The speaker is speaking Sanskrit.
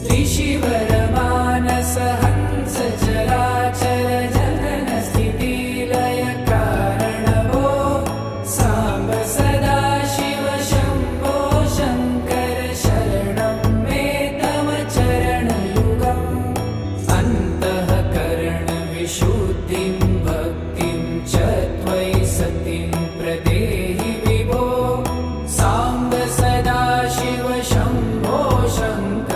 त्रिशिवरमानस हंस चराचर जनन स्थिति लय कारण भो सांब सदा शिव शंभो शंकर शरणं मे तव चरणयुगम् अन्तःकरण विशुद्धिं भक्तिं च त्वयि सतिं प्रदेहि विभो सांब सदा शिव शंभो शंकर